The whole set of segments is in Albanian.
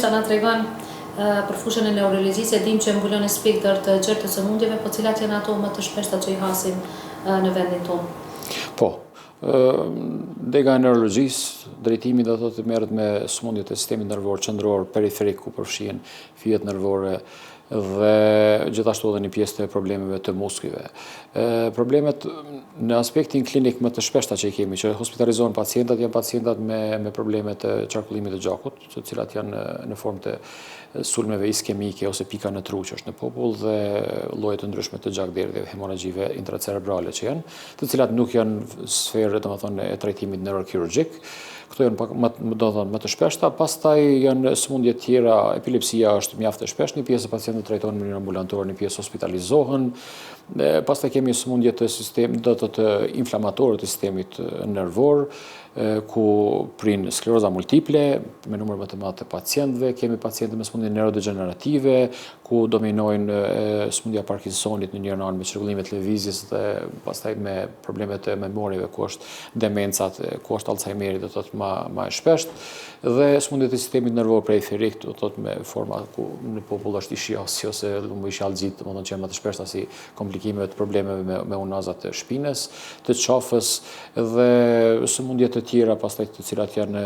sa na tregon për fushën e neurologjisë, dim që mbulon spektër të gjerë të sëmundjeve, po cilat janë ato më të shpeshta që i hasin në vendin tonë? Po, dega e neurologjisë, drejtimi do të merret me sëmundjet e sistemit nervor qendror periferik, ku përfshihen fyjet nervore dhe gjithashtu edhe një pjesë të problemeve të muskujve. Problemet në aspektin klinik më të shpeshta që i kemi, që hospitalizohen pacientat, janë pacientat me probleme të qarkullimit të gjakut, të cilat janë në formë të sulmeve iskemike ose pika në tru që është në popull dhe lloje të ndryshme të gjakderdhjeve, hemorragjive intracerebrale që janë, të cilat nuk janë sferë domethënë e trajtimit neurokirurgjik. Këto janë më të shpeshta, pastaj janë sëmundje tjera, epilepsia është mjaft e shpeshtë, një pjesë e pacientëve trajtohen në mënyrë ambulantore, një pjesë hospitalizohen. Pastaj kemi sëmundje të inflamatore të sistemit nervor, ku prin skleroza multiple, me numër më të madh të pacientëve, kemi pacientë me sëmundje neurodegenerative, ku dominojnë sëmundja Parkinsonit në njëra anë me çrregullime të lëvizjes dhe pastaj me probleme të memoriave, ku është demencat, ku është Alzheimeri, do të thotë më e shpeshtë, dhe sëmundjet e sistemit nervor periferik, do të thotë me forma ku në popull është ischiasi ose lumboishialgjit, domethënë që janë më të shpeshta si komplikime të problemeve me unazat të shpinës, të qafës dhe sëmundje të tjera pastaj të cilat janë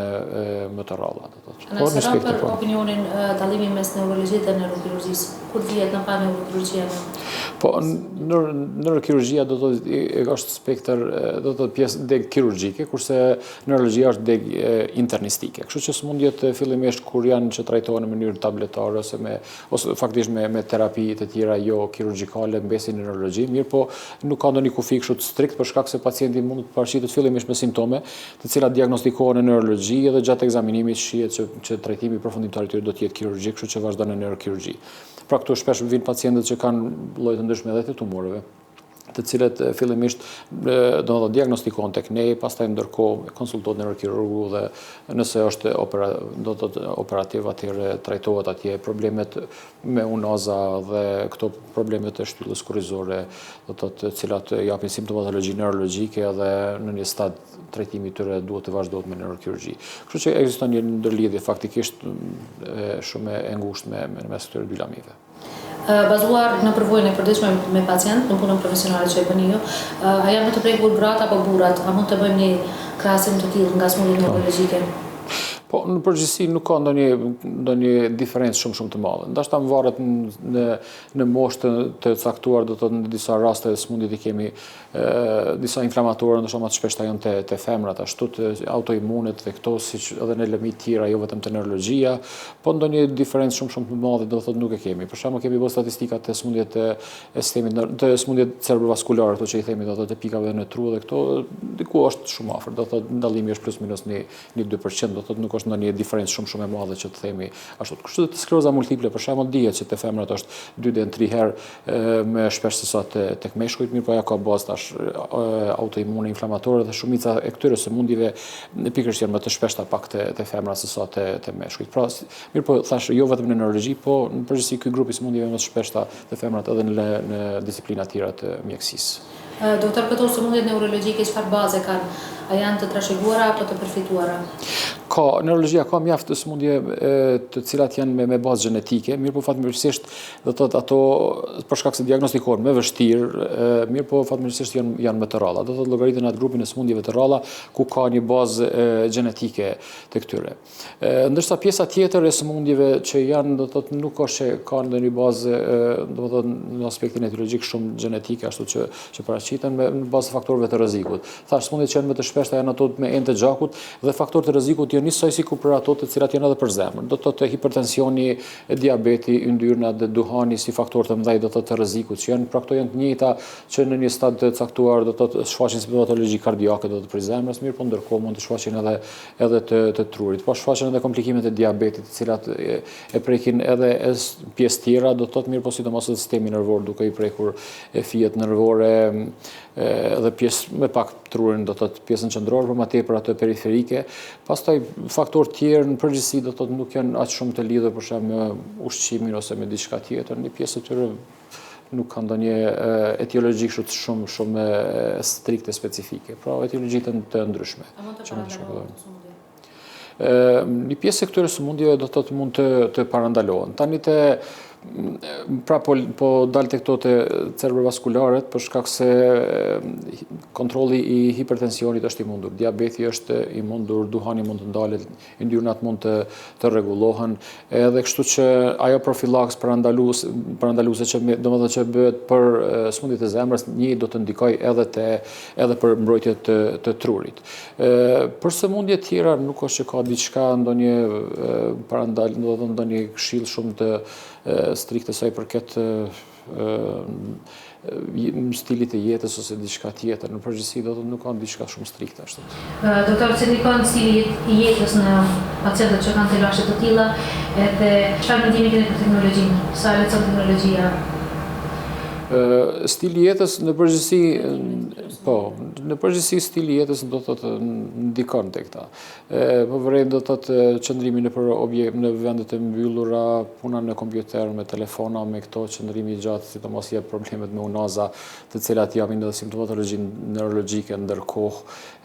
më të rralla, do të thotë. Nëse për opinionin dallimin mes neurologjisë dhe neurokirurgjisë, kur vjet në pa neurokirurgjia? Po, neurokirurgjia do të thotë është spektër, do të thotë pjesë deg kirurgjike, kurse neurologjia është deg internistike. Kështu që sëmundjet fillimisht kur janë që trajtohen në mënyrë tabletare ose faktikisht me terapi të tjera jo kirurgjikale mbesin në neurologji, mirë po nuk ka ndonjë kufi kështu të strikt për shkak se pacienti mund të paraqitet fillimisht me simptome, të cilat diagnostikohen në neurologji dhe gjatë ekzaminimit shihet që trajtimi përfundimtar i tyre do të jetë kirurgjik, kështu që vazhdon në neurokirurgji. Pra këtu shpesh vijnë pacientët që kanë lloje të ndryshme edhe të tumoreve, të cilët fillimisht do të diagnostikohen tek ne, pastaj ndërkohë konsultohet neurokirurgu dhe nëse është operativ atëherë trajtohet atje problemet me unaza dhe këto problemet e shtyllës kurrizore, do të thotë të cilat japin simptomatologji neurologjike dhe në një stad trajtimi i tyre duhet të vazhdohet me neurokirurgji. Kështu që ekziston një ndërlidhje faktikisht shumë e ngushtë mes këtyre dy lamive. Bazuar në përvojën e përditshme me pacient, në punën profesionale që e bëni ju, a janë më të prekur gratë apo burrat? A mund të bëjmë një krahasim të tillë nga sëmundjet neurologjike? Po, në përgjithësi nuk ka ndonjë diferencë shumë të madhe. Ndoshta varet në moshë të caktuar, do të thotë në disa raste sëmundjet i kemi disa inflamatore, ndoshta më të shpeshta janë te femrat, ashtu të autoimunet dhe këto siç edhe në lëmit tjera, jo vetëm te neurologjia, po ndonjë diferencë shumë të madhe do të thotë nuk e kemi. Për shembull kemi bërë statistikat të sëmundjet e sistemit të sëmundjet cerebrovaskulare, ato që i themi do të thotë pikave në tru dhe këto diku është shumë afër, do të thotë ndallimi është plus minus 1-2%, do të thotë nuk është ndonjë diferencë shumë e madhe që të themi ashtu. Kështu që skleroza multiple për shembull dihet që te femrat është 2 deri në 3 herë më shpesh se sa tek meshkujt, mirë po ajo ka bazë tash autoimune inflamatore dhe shumica e këtyre sëmundjeve pikërisht janë më të shpeshta pak te femrat se sa te meshkujt. Pra, mirë po thash jo vetëm në neurologji, po në përgjithësi ky grup i sëmundjeve më të shpeshta te femrat edhe në disiplina tjera të mjekësisë. Doktor, këto sëmundjet neurologjike çfarë baze kanë? A janë të trashëguara apo të përfituara? Neurologjia ka mjaft sëmundje të cilat janë me bazë gjenetike, mirë po fatmirësisht do të thotë ato për shkak se diagnostikohen më vështirë, mirë po fatmirësisht janë më të rralla. Do të thotë llogaritën atë grupin e sëmundjeve të rralla ku ka një bazë gjenetike të këtyre. Ndërsa pjesa tjetër e sëmundjeve që janë do të thotë nuk është që kanë ndonjë bazë do të thotë në aspektin etiologjik shumë gjenetike ashtu që paraqiten në bazë faktorëve të rrezikut. Thash sëmundjet që janë më të shpeshta janë ato me enë të gjakut dhe faktorët e rrezikut njësoj si ku për ato të cilat janë edhe për zemrën. Do të thotë hipertensioni, diabeti, yndyrna dhe duhani si faktorë të mëdhenj do të thotë të rrezikut që janë, pra këto janë të njëjta që në një stad të caktuar do të thotë shfaqin simptomatologji kardiake do të për zemrës, mirë po ndërkohë mund të shfaqin edhe të trurit. Po shfaqen edhe komplikimet e diabetit, të cilat e prekin edhe pjesë tjera, do të thotë mirë po sidomos edhe sistemi nervor duke i prekur fijet nervore dhe pjesë me pak trurin do të thotë pjesën qendrore, por më tepër ato periferike. Pastaj faktorë tjerë në përgjithësi do të thotë nuk janë aq shumë të lidhur për shemb me ushqimin ose me diçka tjetër, një pjesë e tyre nuk ka ndonjë etiologji shumë strikte specifike. Pra etiologji të ndryshme. A mund të paralajmërohet sëmundje? Një pjesë e këtyre sëmundjeve do të mund të parandalohen. Tani pra po dalë të këto të cerebrovaskularët për shkak se kontrolli i hipertensionit është i mundur, diabeti është i mundur, duhani mund të ndalet, yndyrnat mund të rregullohen, edhe kështu që ajo profilaks parandaluese që domethënë që bëhet për sëmundjet e zemrës, një do të ndikojë edhe për mbrojtje të trurit. Për sëmundje tjera nuk është që ka diçka ndonjë këshill shumë të strikte sa i përket stilit e jetës ose diçka tjetër. Në përgjithësi do të nuk ka diçka shumë strikte ashtu. Doktor, si ndikon stili i jetës në pacientët që kanë të lashe të tilla, edhe çfarë mendimi keni për teknologjinë? Sa lehtëson teknologjia? Stili jetës në përgjithësi stili jetës do të thotë ndikon tek ta. Po vërejnë do të thotë qëndrimi në vendet e mbyllura, puna në kompjuter, me telefona, me këto qëndrimi gjatë, sidomos jep problemet me unaza, të cilat japin edhe simptomatologji neurologjike ndërkohë,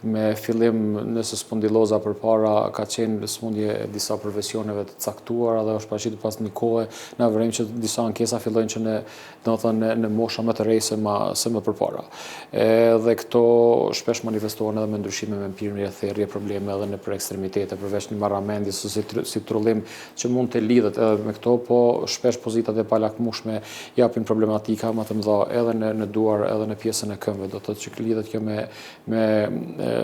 me fillim nëse spondiloza përpara ka qenë sëmundje e disa profesioneve të caktuara dhe është paraqitur pas një kohe, na vërejmë që disa ankesa fillojnë që në mosha më të re se më përpara. Dhe këto shpesh manifestohen edhe me ndryshime me pirmje, therrje, probleme edhe në për ekstremitete, përveç një marramendjes ose si trullim që mund të lidhet edhe me këto, po shpesh pozitat e palakmueshme japin problematika më të mëdha edhe në duar, edhe në pjesën e këmbëve, do të thotë që lidhet kjo me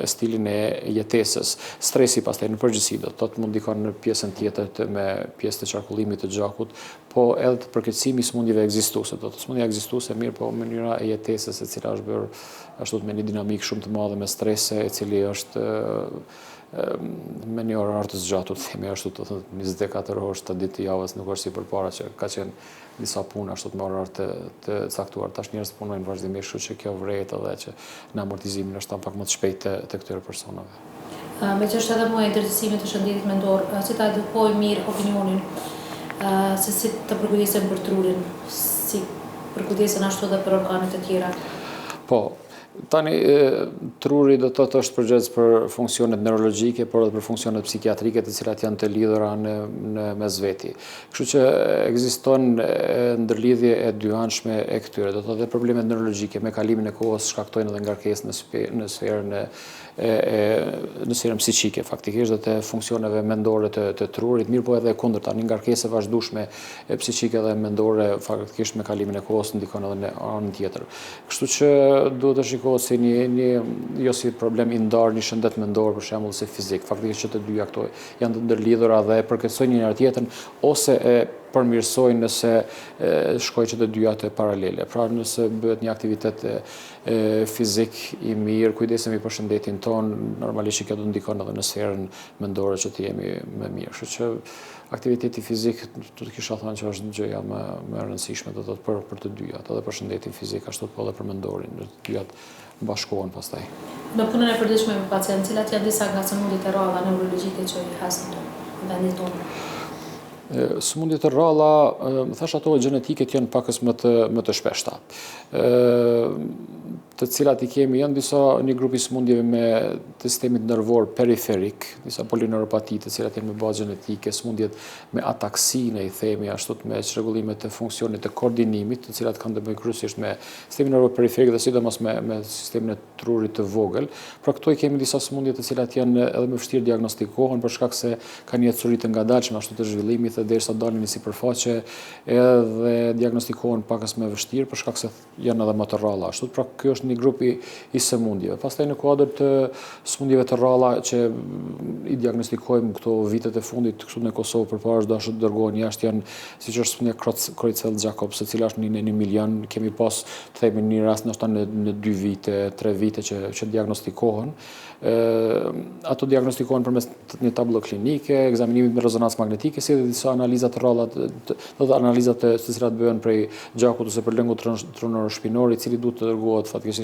stilin e jetesës. Stresi pastaj në përgjithësi do të thotë mund ndikon në pjesën tjetër me pjesë të qarkullimit të gjakut, po edhe të përkeqësimi i sëmundjeve ekzistuese. Do të sëmundja ekzistuese mirë, po mënyra e jetesës e cila është bërë ashtu me një dinamikë shumë të madhe me strese, e cili është me një orar të zgjatur, themi ashtu të thotë 24 orë 7 ditë të javës, nuk është si përpara që ka qenë disa punë ashtu me orar të caktuar. Tash njerëz punojnë vazhdimisht, kështu që kjo vret edhe që në amortizimin është pak më të shpejtë të këtyre personave. Me që është edhe muaj ndërtësimit të shëndetit mendor, si ta edukoj mirë opinionin, se si të përkujdesen për trurin, si përkujdesen ashtu edhe për organet e tjera? Po, tani truri do të thotë është përgjegjës për funksionet neurologjike, por edhe për funksionet psikiatrike të cilat janë të lidhura në mes veti. Kështu që ekziston ndërlidhje e dyanshme e këtyre. Do të thotë problemet neurologjike me kalimin e kohës shkaktojnë edhe ngarkesë në sferën psiqike, faktikisht dhe të funksioneve mendore të trurit, mirë po edhe kundërta, një ngarkesë e vazhdueshme psiqike dhe mendore faktikisht me kalimin e kohës ndikon edhe në anën tjetër. Kështu që duhet të shikohet si jo si problem i ndarë një shëndet mendor për shembull si fizik. Faktikisht që të dyja këto janë të ndërlidhura dhe përkeçojnë njëra tjetrën ose e përmirësojnë nëse shkojnë që të dyja të paralele. Pra nëse bëhet një aktivitet fizik i mirë, kujdesemi për shëndetin ton, normalisht që kjo do ndikon edhe në sferën mendore që të jemi më mirë. Kështu që aktiviteti fizik do të kisha thënë që është gjëja më e rëndësishme do të thotë për të dyja, edhe për shëndetin fizik, ashtu po edhe për mendorin, të dyjat bashkohen pastaj. Në punën e përditshme me pacientë, cilat janë disa nga sëmundjet e rralla neurologjike që i hasin në vendin tonë? Sëmundjet e rralla, thash ato gjenetike janë pakës më të shpeshta. Të cilat i kemi janë një grup i sëmundjeve me të sistemit nervor periferik, disa polineuropati të cilat janë me bazë gjenetike, sëmundjet me ataksinë, i themi ashtu me çrregullime të funksionit të koordinimit, të cilat kanë të bëjnë kryesisht me sistemin nervor periferik dhe sidomos me sistemin e trurit të vogël. Pra këto i kemi disa sëmundje të cilat janë edhe më vështirë diagnostikohen për shkak se kanë jetësuri të ngadalshme ashtu të zhvillimit dhe derisa dalin në sipërfaqe edhe diagnostikohen pakës më vështirë për shkak se janë edhe më të rralla ashtu. Pra ky është një grup i sëmundjeve. Pastaj në kuadër të sëmundjeve të rralla që i diagnostikojmë këto vitet e fundit këtu në Kosovë përpara dashur të dërgohen jashtë janë siç është sëmundja Creutzfeldt-Jakobs, e cila është në 1 milion, kemi pas të themi një rast ndoshta në 2 vite, 3 vite që diagnostikohen. Ato diagnostikohen përmes një tablo klinike, ekzaminimit me rezonancë magnetike, si dhe disa analiza të rralla, analiza të cilat bëhen prej gjakut ose për lëngut tronoroshpinor, i cili duhet të dërgohet fatikisht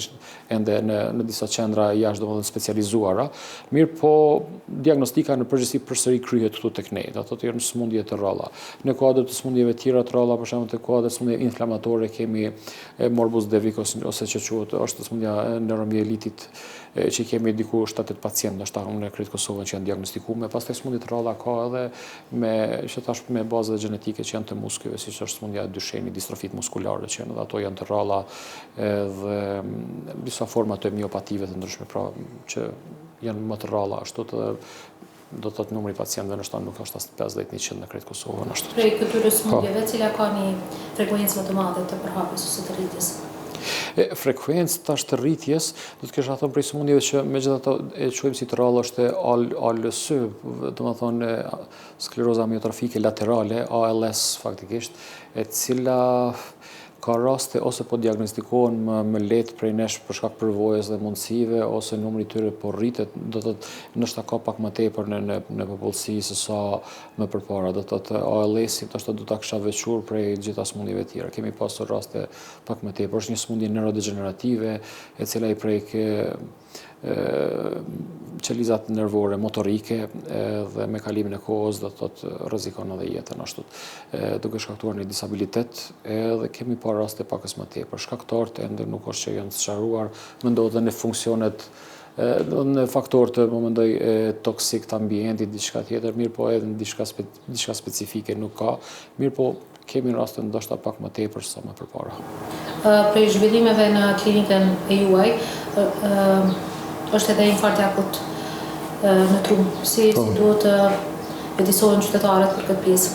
ende në disa qendra jashtë domethënë specializuara. Mirë po diagnostika në përgjithësi përsëri kryhet këtu tek ne. Ato janë sëmundje të rralla. Në kuadër të sëmundjeve tjera të rralla, për shembull të kuadër të sëmundjeve inflamatore kemi morbus Devik ose që quhet është sëmundja e neuromielitit që kemi diku 7-8 pacientë ndoshta në Krejt Kosovën që janë diagnostikuar, pastaj sëmundje të rralla ka edhe me baza gjenetike që janë të muskujve, siç është sëmundja e dysheni, distrofit muskulare që janë edhe ato janë të rralla dhe disa forma të miopative të ndryshme, pra që janë më të rralla ashtu të do të thotë numri i pacientëve ndoshta nuk është as 50-100 në Krejt Kosovën ashtu. Prej këtyre sëmundjeve, cila ka një frekuencë më të madhe të përhapjes ose të rritjes? Frekuencë tash të rritjes, do të kisha thënë prej sëmundjeve që megjithatë e quajmë si të rrallë është ALS, domethënë skleroza amiotrofike laterale, ALS faktikisht, e cila ka raste ose po diagnostikohen më lehtë prej nesh për shkak përvojës dhe mundësive, ose numri i tyre po rritet, do të thotë ndoshta ka pak më tepër në popullsi se sa më përpara. Do të thotë ALS-i ndoshta do ta kisha veçuar prej gjitha sëmundjeve tjera. Kemi pasur raste pak më tepër. Është një sëmundje neurodegenerative, e cila i prek qelizat nervore motorike dhe me kalimin e kohës do të thotë rrezikon edhe jetën ashtu. Duke shkaktuar një disabilitet, edhe kemi parë raste pakës më tepër. Shkaktarët ende nuk është që janë të sqaruar, mendohet dhe në funksionet në faktor të më mendoj toksik të ambientit, diçka tjetër, mirë po edhe në diçka specifike nuk ka, mirë po kemi raste ndoshta pak më tepër se sa më përpara. Prej zhvillimeve në klinikën e juaj, është edhe infarkti akut në trum. Si duhet të vëdisohen qytetarët për këtë pjesë?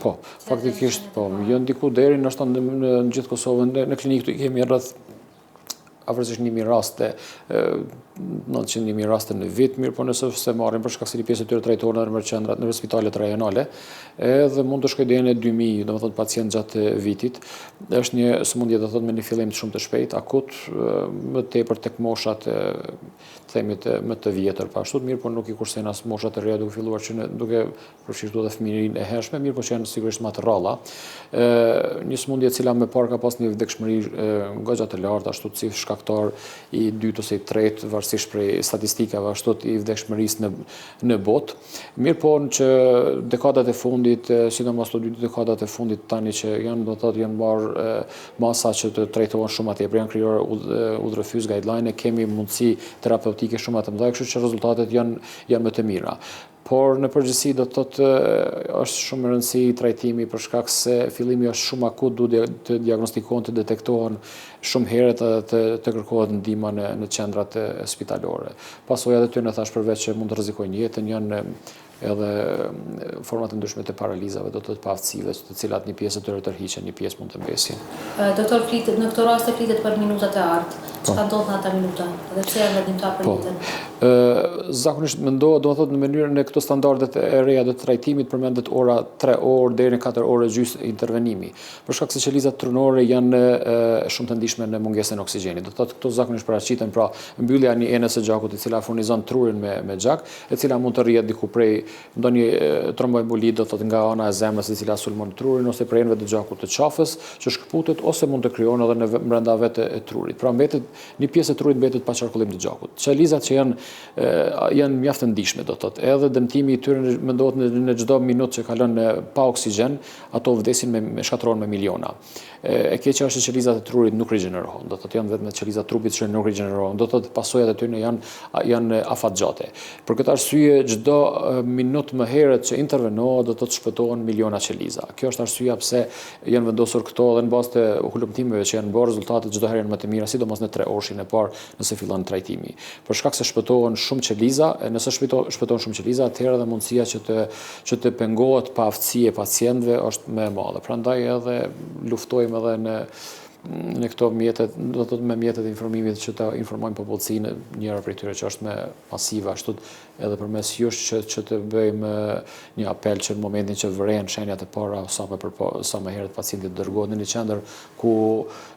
Po, faktikisht po, jo ndiku deri ndoshta në gjithë Kosovën, në klinikë kemi rreth afërsisht 1000 raste, 900.000 raste në vit, mirë po nëse se marrin për shkak se një pjesë e tyre trajtohen në qendrat, në spitalet rajonale, edhe mund të shkojë deri në 2000, domethënë pacient gjatë vitit. Është një sëmundje do thotë me një fillim të shumë të shpejtë, akut, më tepër tek moshat themi më të vjetër, pa ashtu mirë po nuk i kursen as moshat e reja duke filluar që duke përfshirë edhe fëmijërinë e hershme, mirë po që janë sigurisht më të rralla. Një sëmundje e cila më parë ka pas një vdekshmëri goxha të lartë, ashtu si shkaktar i dytë ose i tretë, varësisht prej statistikave ashtu i vdekshmërisë në botë. Mirë po që dekadat e fundit, sidomos të dy dekadat e fundit tani që janë do të thotë janë marrë masa që të trajtohen shumë më tepër, janë krijuar udhërrefyz guideline, kemi mundësi terapeutike shumë më të mëdha, kështu që rezultatet janë më të mira. Por në përgjithësi do të thotë është shumë e rëndësishme trajtimi për shkak se fillimi është shumë akut, duhet të diagnostikohen, të detektohen shumë herët dhe të kërkohet ndihma në qendrat spitalore. Pasojat e tyre thash përveç që mund të rrezikojnë jetën, janë edhe format të ndryshme të paralizave, do të thotë paaftësive, të cilat një pjesë e tyre tërhiqen, një pjesë mund të mbesin. Doktor, flitet në këto raste flitet për minutat e ardhë. Çfarë ndodh në ata minuta? Dhe pse janë vëdimtar për jetën? Zakonisht mendohet, do të thotë në mënyrën e këto standardet e reja të trajtimit përmendet ora 3 orë deri në 4 orë gjysmë intervenimi. Për shkak se qelizat trunore janë shumë të ndihshme në mungesën e oksigjenit. Do të thotë këto zakonisht paraqiten pra mbyllja e një enës së gjakut e cila furnizon trurin me gjak, e cila mund të rrihet diku prej ndonjë tromboemboli do thotë nga ana e zemrës e cila sulmon trurin ose prej enëve të gjakut të qafës që shkëputet ose mund të krijohen edhe në brenda vetë e trurit. Pra mbetet një pjesë e trurit mbetet pa qarkullim të gjakut. Qelizat që janë mjaft të ndihshme do thotë. Edhe dëmtimi i tyre mendohet në çdo minutë që kalon pa oksigjen, ato vdesin shkatërrohen me miliona. E keqja është që qelizat e trurit nuk rigjenerohen, do thotë janë vetëm qelizat e trupit që nuk rigjenerohen, do thotë pasojat e tyre janë afatgjate. Për këtë arsye çdo minutë më herët që intervenohet do të shpëtohen miliona qeliza. Kjo është arsyeja pse janë vendosur këto dhe në bazë të hulumtimeve që janë bërë rezultatet çdo herë janë më të mira, sidomos në 3 orëshin e parë nëse fillon trajtimi. Për shkak se shpëtohen shumë qeliza, nëse shpëtohen shumë qeliza, atëherë edhe mundësia që të pengohet paaftësi e pacientëve është më e madhe. Prandaj edhe luftojmë edhe në këto mjetet, do të thotë me mjetet e informimit që të informojmë popullsinë, njëra prej tyre që është me masive ashtu edhe përmes jush që të bëjmë një apel që në momentin që vëren shenjat e para sa më herët pacienti dërgohet në një qendër ku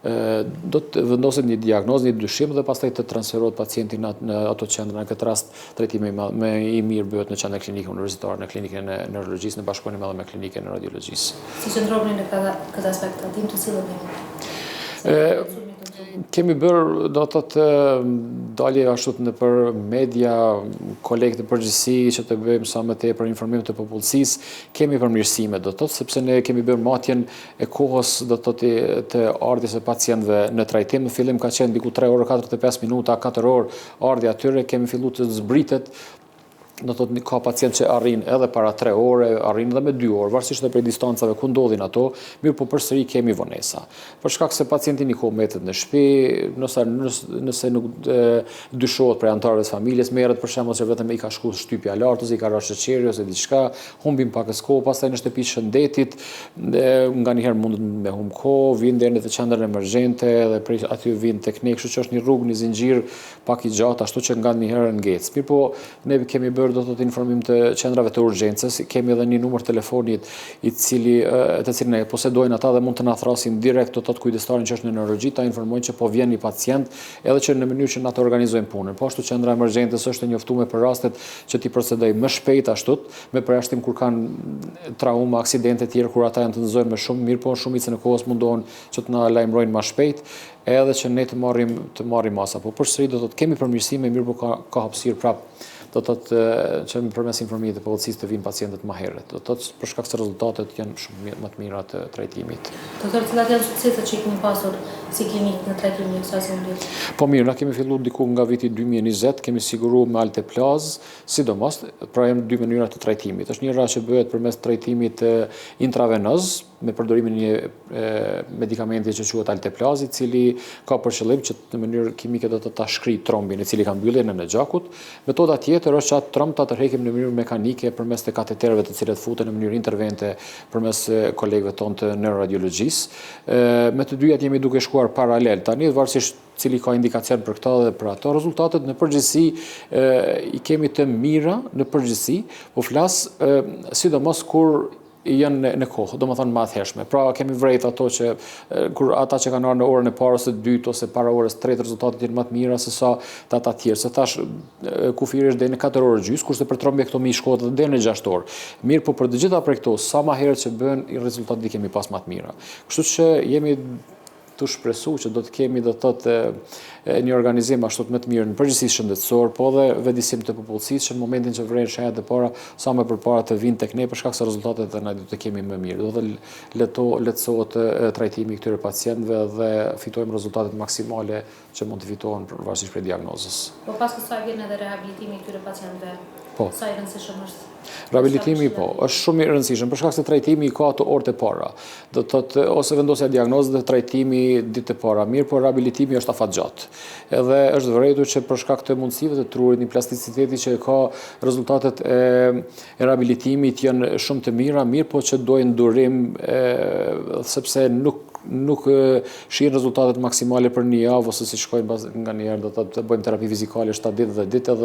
do të vendoset një diagnozë, një dyshim dhe pastaj të transferohet pacienti në ato qendra. Në këtë rast trajtimi më i mirë bëhet në qendrën klinike universitare, në klinikën e neurologjisë, në bashkëpunim edhe me klinikën e radiologjisë. Si qëndroni në këtë aspekt, a dim të cilët Kemi bërë, do të thotë, dalje ashtu në për media, kolegë të përgjithësi që të bëjmë sa më tepër informim të popullsisë, kemi përmirësime, do të thotë, sepse ne kemi bërë matjen e kohës, do të thotë, të ardhjes së pacientëve në trajtim. Në fillim ka qenë diku 3 orë 45 minuta, 4 orë ardhja atyre, kemi filluar të zbritet. Do të thotë ka pacient që arrin edhe para 3 ore, arrin edhe me 2 orë, varësisht edhe prej distancave ku ndodhin ato, mirë po përsëri kemi vonesa. Për shkak se pacienti një kohë mbetet në shtëpi, nëse nuk dyshohet prej anëtarëve të familjes, merret për shembull se vetëm i ka shkuar shtypja lart ose i ka rënë sheqeri ose diçka, humbim pak kohë, pastaj në shtëpi shëndetit, nganjëherë mund me humb kohë, vin deri në qendrën emergjente dhe prej aty vin tek ne, kështu që është një rrugë, një zinxhir pak i gjatë, ashtu që nganjëherë ngec. Mirë po ne kemi bërë do të thotë informim të qendrave të urgjencës, kemi edhe një numër telefonit të cilin e posedojnë ata dhe mund të na thrasin direkt do të thotë kujdestarin që është në neurologji, ta informojnë që po vjen një pacient, edhe që në mënyrë që na të organizojmë punën. Po ashtu qendra emergjentës është e njoftuar për rastet që ti procedojë më shpejt ashtu, me përjashtim kur kanë trauma, aksidente të tjera kur ata janë të nxorë më shumë, mirë po shumicën e kohës mundohen që të na lajmërojnë më shpejt, edhe që ne të marrim masa. Po përsëri do të thotë kemi përmirësime, mirë po ka hapësirë prapë. Do të thotë që përmes informimit të policisë të vinë pacientët më herët. Do të thotë për shkak se rezultatet janë shumë më të mira të trajtimit. Doktor, cilat janë sukseset që kemi pasur si klinikë në trajtimin e kësaj sëmundje? Po mirë, na kemi filluar diku nga viti 2020, kemi siguruar me alteplaz, sidomos pra janë 2 mënyra të trajtimit. Është njëra që bëhet përmes trajtimit intravenoz me përdorimin e një medikamenti që quhet alteplaz, i cili ka për qëllim që në mënyrë kimike do të ta shkrijë trombin, i cili ka mbylljen e gjakut. Metoda tjetër është që atë tromb ta tërheqim në mënyrë mekanike përmes të kateterëve të cilët futen në mënyrë intervente përmes kolegëve tonë të neuroradiologjisë. Me të dyjat jemi duke shkuar paralel. Tani varësisht cili ka indikacion për këta dhe për ato, rezultatet në përgjithësi i kemi të mira në përgjithësi, po flas sidomos kur janë në kohë, domethënë më atëhershme. Pra kemi vrejt ato që kur ata që kanë ardhur në orën e parë ose dytë ose para orës 3 rezultatet janë më të mira se sa ata të tjerë. Se tash kufiri është deri në 4 orë gjys, kurse për trombektomi shkohet deri në 6 orë. Mirë, po për të gjitha prej këto, sa më herët që bën, rezultatet i kemi pas më të mira. Kështu që jemi të shpresu që do të kemi do të thotë një organizim ashtu më të mirë në përgjithësi shëndetësor, po dhe vedisim të popullsisë që në momentin që vren shenjat e para sa më përpara të vinë tek ne për shkak se rezultatet e na do të kemi më mirë. Do të lehtësohet trajtimi i këtyre pacientëve dhe fitojmë rezultatet maksimale që mund të fitohen varësisht prej diagnozës. Po pas kësaj vjen edhe rehabilitimi i këtyre pacientëve. Po. Sa i rëndësishëm është? Rehabilitimi po, është shumë i rëndësishëm për shkak se trajtimi ka ato orët e para. Do të thotë ose vendosja diagnozës dhe trajtimi ditë e para. Mirë, por rehabilitimi është afatgjatë. Edhe është vërejtur që për shkak të mundësive të trurit, një plasticiteti që ka, rezultatet e rehabilitimit janë shumë të mira, mirë po që dojnë durim sepse nuk shihen rezultatet maksimale për një javë ose si shkojnë nganjëherë do të bëjmë terapi fizikale 7 ditë dhe ditë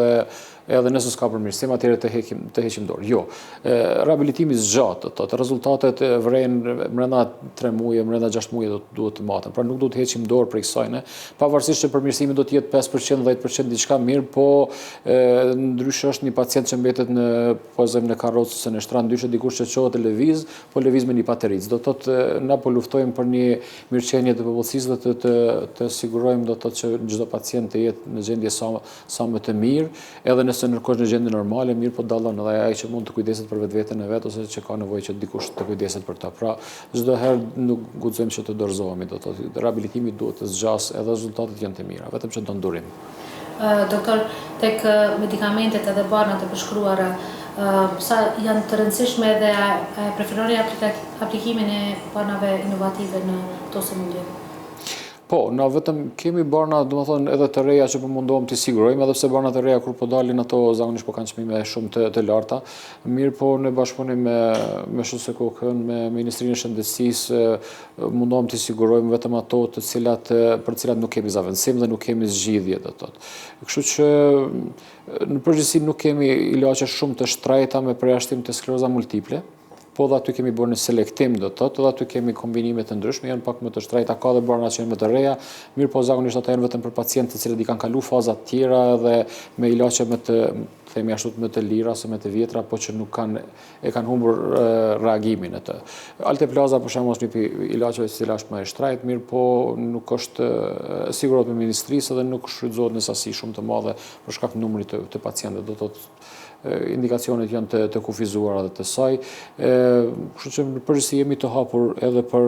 edhe nëse s'ka përmirësim atëherë të heqim dorë. Jo. Rehabilitimi zgjat, do të rezultatet vren brenda 3 muaj, brenda 6 muaj duhet të maten. Pra nuk duhet të heqim dorë prej kësaj, pavarësisht që përmirësimi do të jetë 5%, 10% diçka mirë, po ndryshe është një pacient që mbetet në karrocë ose në shtran, ndryshe dikush që çohet të lëviz, po lëviz me një pateric. Do të thotë na po luftojmë për një mirëqenie të popullsisë dhe të sigurojmë do të thotë që çdo pacient të jetë në gjendje sa më të mirë, edhe nëse ndërkohë në gjendje normale, mirë po dallon edhe ai që mund të kujdeset për vetveten e vet ose që ka nevojë që dikush të kujdeset për ta. Pra çdo herë nuk guxojmë që të dorëzohemi, do të thotë rehabilitimi duhet të zgjasë edhe rezultatet janë të mira, vetëm që don durim. Doktor, tek medikamentet edhe barnat e përshkruara, sa janë të rëndësishme dhe preferoni aplikimin e barnave inovative në këto sëmundje? Po, na vetëm kemi barna, domethënë edhe të reja që po mundohem të sigurojmë, edhe pse barnat e reja kur po dalin ato zakonisht po kanë çmime shumë të larta. Mirë po në bashkëpunim me SHSKK-n, me Ministrinë e Shëndetësisë, mundohem të sigurojmë vetëm ato për të cilat nuk kemi zavendësim dhe nuk kemi zgjidhje, do të thotë. Kështu që në përgjithësi nuk kemi ilaçe shumë të shtrejta me përjashtim të skleroza multiple. Po dhe aty kemi bërë një selektim, do të thotë, dhe aty kemi kombinime të ndryshme, janë pak më të shtrejta, ka dhe barna që janë më të reja, mirë po zakonisht ata janë vetëm për pacientë të cilët i kanë kalu fazat tjera dhe me ilaçe më të themi ashtu më të lira ose më të vjetra, po që nuk kanë humbur reagimin e të. Alteplaza për shembull është një ilaçe e cila është më e shtrajt, mirë po nuk është sigurohet me ministrisë dhe nuk shfrytëzohet në sasi shumë të madhe për shkak të numrit të pacientëve. Do thotë indikacionet janë të kufizuara dhe të saj. Kështu që përgjithësi jemi të hapur edhe për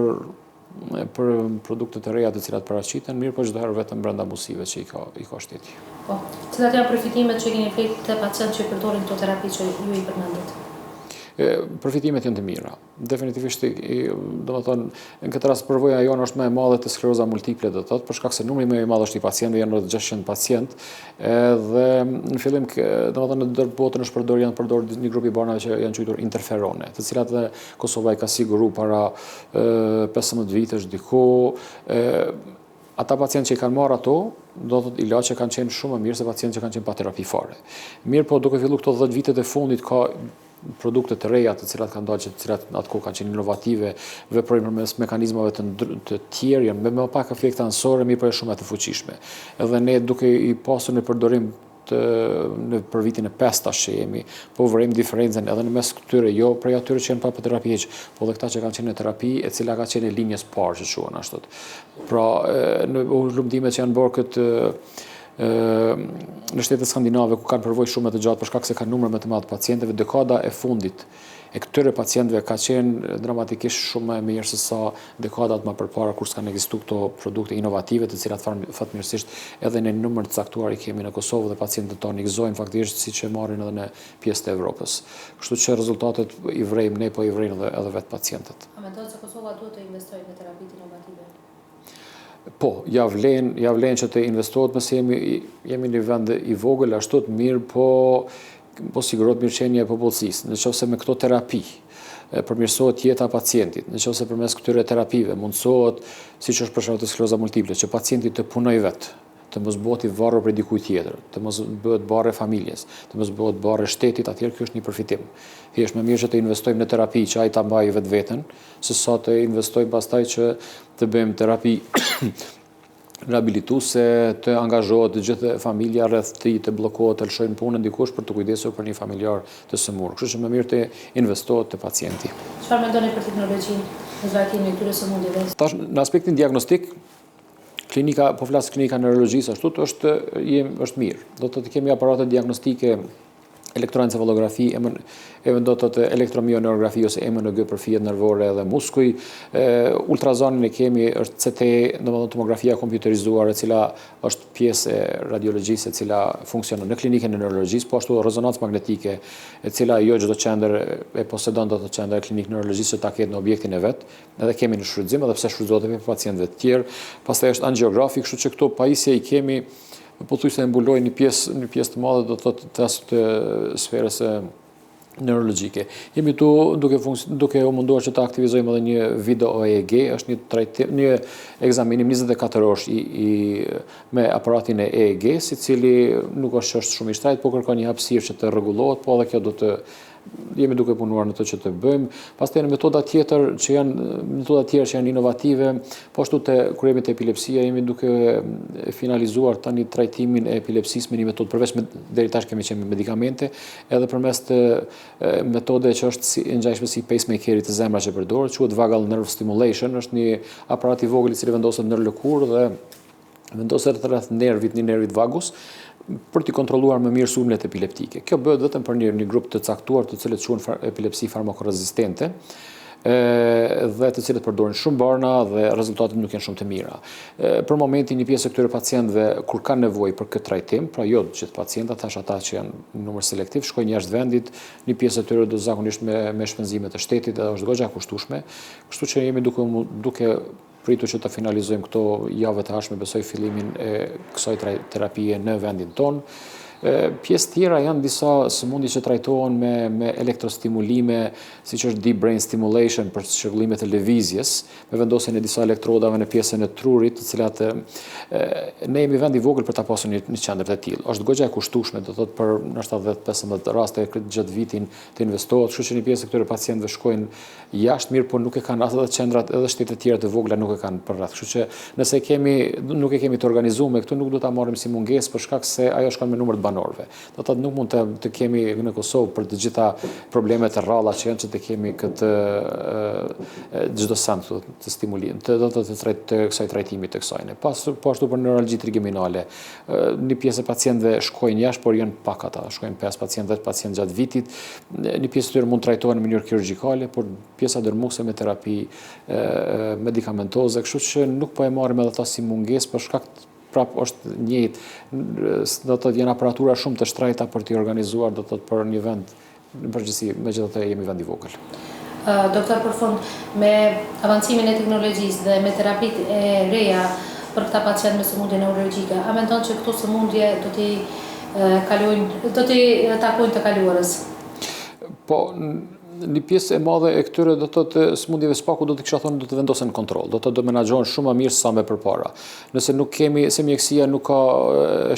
produkte të reja të cilat paraqiten, mirë po çdo herë vetëm brenda busive që i ka shteti. Po, cilat janë përfitimet që keni flet të pacientë që përdorin këto terapi që ju i përmendët? Përfitimet janë të mira. Definitivisht, domethënë, në këtë rast përvoja jonë është më e madhe te skleroza multiple, do thotë, për shkak se numri më i madh është i pacientëve, janë rreth 600 pacientë, dhe në fillim, domethënë në tërë botën janë përdorur një grup i barnave që janë quajtur interferone, të cilat edhe Kosova i ka siguru para 15 vitesh diku. Ata pacientë që i kanë marrë ato, do thotë ilaçet kanë qenë shumë më mirë se pacientë që kanë qenë pa terapi fare. Mirë po duke filluar këto 10 vitet e fundit ka produkte të reja të cilat kanë dalë, të cilat atko kanë qenë inovative, veprojnë përmes mekanizmave të tjerë, janë me më pak efekte anësore, mirë po janë shumë të fuqishme. Edhe ne duke i pasur në përdorim për vitin e 5 tash që jemi, po vërejmë diferencën edhe në mes këtyre, jo prej atyre që janë pa terapi heq, po dhe këta që kanë qenë në terapi, e cila ka qenë linjës parë që quhen ashtu. Pra, në lumtimet që janë bërë këtë në shtetet skandinave ku kanë përvojë shumë të gjatë për shkak se kanë numër më të madh pacientëve, dekada e fundit e këtyre pacientëve ka qenë dramatikisht shumë më e mirë se sa dekadat më përpara kur s'kanë ekzistuar këto produkte inovative të cilat fatmirësisht edhe në numër të caktuar i kemi në Kosovë dhe pacientët tonë i gëzojnë faktikisht siç e marrin edhe në pjesë të Evropës. Kështu që rezultatet i vrejmë ne, po i vrejnë edhe vetë pacientët. A mendon se Kosova duhet të investojë në terapitë inovative? Po, ja vlen që të investohet, mëse jemi një vend i vogël, ashtu të mirë, po sigurohet mirëqenia e popullsisë. Nëse me këto terapi përmirësohet jeta e pacientit, nëse përmes këtyre terapive mundsohet, siç është për shembull skleroza multiple, që pacienti të punojë vetë, të mos bëhet i varur prej dikujt tjetër, të mos bëhet barre familjes, të mos bëhet barre shtetit, atëherë ky është një përfitim. Thjesht më mirë që të investojmë në terapi që ai ta mbajë vetveten, se sa të investojmë pastaj që të bëjmë terapi rehabilituese, të angazhohet gjithë familja rreth tij, të bllokohet, të lëshojnë punën dikush për të kujdesur për një familjar të sëmurë. Kështu që më mirë të investohet te pacienti. Çfarë mendoni për teknologjinë në trajtimin e këtyre sëmundjeve? Tash në aspektin diagnostik, klinika, po flas klinika neurologjisë ashtu, është mirë. Do të kemi aparate diagnostike, elektroencefalografi, do të thotë elektromionografi ose MNG për fijet nervore dhe muskuj. Ultrazonin e kemi, është CT, domethënë tomografia kompjuterizuar, e cila është pjesë e radiologjisë, e cila funksionon në klinikën e neurologjisë, po ashtu rezonancë magnetike, e cila jo çdo qendër e posedon do të qendër e klinikë neurologjisë që ta ketë në objektin e vet. Edhe kemi në shfrytëzim, edhe pse shfrytëzohet edhe për pacientëve të tjerë. Pastaj është angiografi, kështu që këto pajisje i kemi pothuajse e mbuloj një pjesë të madhe do të thotë të sferës neurologjike. Jemi tu duke u munduar që të aktivizojmë edhe një video EEG, është një ekzaminim 24 orësh me aparatin e EEG, i cili nuk është shumë i shtrejt, po kërkon një hapësirë që të rregullohet, po edhe kjo do të jemi duke punuar në të që të bëjmë. Pastaj në metoda tjetër që janë inovative, po ashtu kur jemi te epilepsia, jemi duke finalizuar tani trajtimin e epilepsisë me një metodë përveç deri tash kemi qenë me medikamente, edhe përmes të metode që është e ngjashme si pacemakerit të zemrës që përdoret, quhet vagal nerve stimulation, është një aparat i vogël i cili vendoset në lëkurë dhe vendoset rreth nervit vagus, për të kontrolluar më mirë sulmet epileptike. Kjo bëhet vetëm për një grup të caktuar të cilët quhen epilepsi farmakorezistente, dhe të cilët përdorin shumë barna dhe rezultatet nuk janë shumë të mira. Për momentin një pjesë e këtyre pacientëve kur kanë nevojë për këtë trajtim, pra jo të gjithë pacientët, thash ata që janë në numër selektiv, shkojnë jashtë vendit, një pjesë e tyre do zakonisht me shpenzime të shtetit dhe është goxha kushtueshme, kështu që jemi duke pritur që të finalizojmë këto javë të ardhshme, besoj fillimin e kësaj terapie në vendin tonë. Pjesë tjera janë disa sëmundje që trajtohen me elektrostimulime, siç është deep brain stimulation për shërbimet e lëvizjes, me vendosjen e disa elektrodave në pjesën e trurit, të cilat ne jemi vend i vogël për ta pasur një qendër të tillë. Është goxha e kushtueshme, do thotë për ndoshta 10-15 raste gjatë vitin të investohet, kështu që një pjesë e këtyre pacientëve shkojnë jashtë, mirë, por nuk e kanë ato qendrat, edhe shtete të tjera të vogla nuk e kanë për rreth. Kështu që nëse nuk e kemi të organizuar me këtu, nuk do ta marrim si mungesë për shkak se ajo shkon me numër të banorëve. Do të thotë nuk mund të kemi në Kosovë për të gjitha problemet e rralla që janë që të kemi këtë çdo send të stimulim, të kësaj trajtimi të kësajne. Po ashtu për neuralgji trigeminale, një pjesë e pacientëve shkojnë jashtë, por janë pak ata, shkojnë 5 pacientë, 10 pacientë gjatë vitit. Një pjesë të tyre mund trajtohen në mënyrë kirurgjikale, por pjesa dërmuese me terapi medikamentoze, kështu që nuk po e marrim edhe ata si mungesë për shkak prap është njëjtë, do të thotë janë aparatura shumë të shtrejta për t'i organizuar, do të thotë për një vend në përgjithësi, megjithatë jemi vend i vogël. Doktor, për fund, me avancimin e teknologjisë dhe me terapitë e reja për këta pacientë me sëmundje neurologjike, a mendon që këto sëmundje do t'i takojnë të kaluarës? Po, një pjesë e madhe e këtyre do të thotë sëmundjeve spaku do të kisha thonë do të vendosen në kontroll, do të menaxhohen shumë më mirë se sa më përpara. Nëse nuk kemi, se mjekësia nuk ka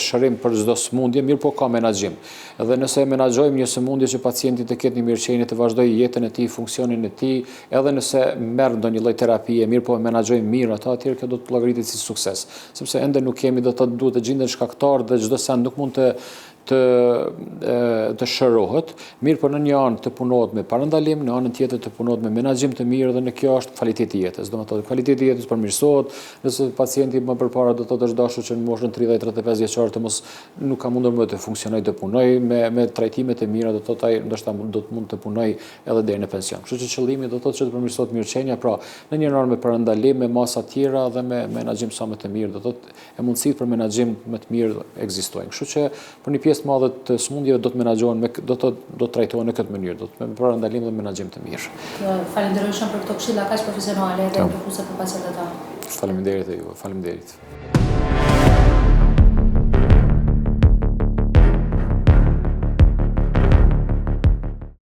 shërim për çdo sëmundje, mirë po ka menaxhim. Edhe nëse menaxhojmë një sëmundje që pacienti të ketë një mirëqenie, të vazhdojë jetën e tij, funksionin e tij, edhe nëse merr ndonjë lloj terapie, mirë po menaxhojmë mirë ato atëherë kjo do të llogaritet si sukses, sepse ende nuk kemi do të thotë duhet të gjenden shkaktar dhe çdo send nuk mund të shërohet, mirë për në një anë të punohet me parandalim, në anën tjetër të punohet me menaxhim të mirë dhe në kjo është kvaliteti i jetës. Do të thotë kvaliteti i jetës përmirësohet, nëse pacienti më përpara do të thotë është dashur që në moshën 30-35 vjeçare të mos nuk ka mundur më të funksionojë, të punojë me trajtimet e mira, do të thotë ai ndoshta do të mund të punojë edhe deri në pension. Kështu që qëllimi do të thotë që të përmirësohet mirëqenia, pra në një anë me parandalim, me masa të tjera dhe me menaxhim sa më të mirë, do të thotë e mundësitë për menaxhim më të mirë ekzistojnë. Kështu që për një pjesë të madhe të sëmundjeve do të menaxhohen do të trajtohen në këtë mënyrë, do të me parandalim dhe menaxhim të mirë. Falenderoj shumë për këto këshilla kaq profesionale dhe ndihmuese për pacientët tanë. Faleminderit e juve, faleminderit.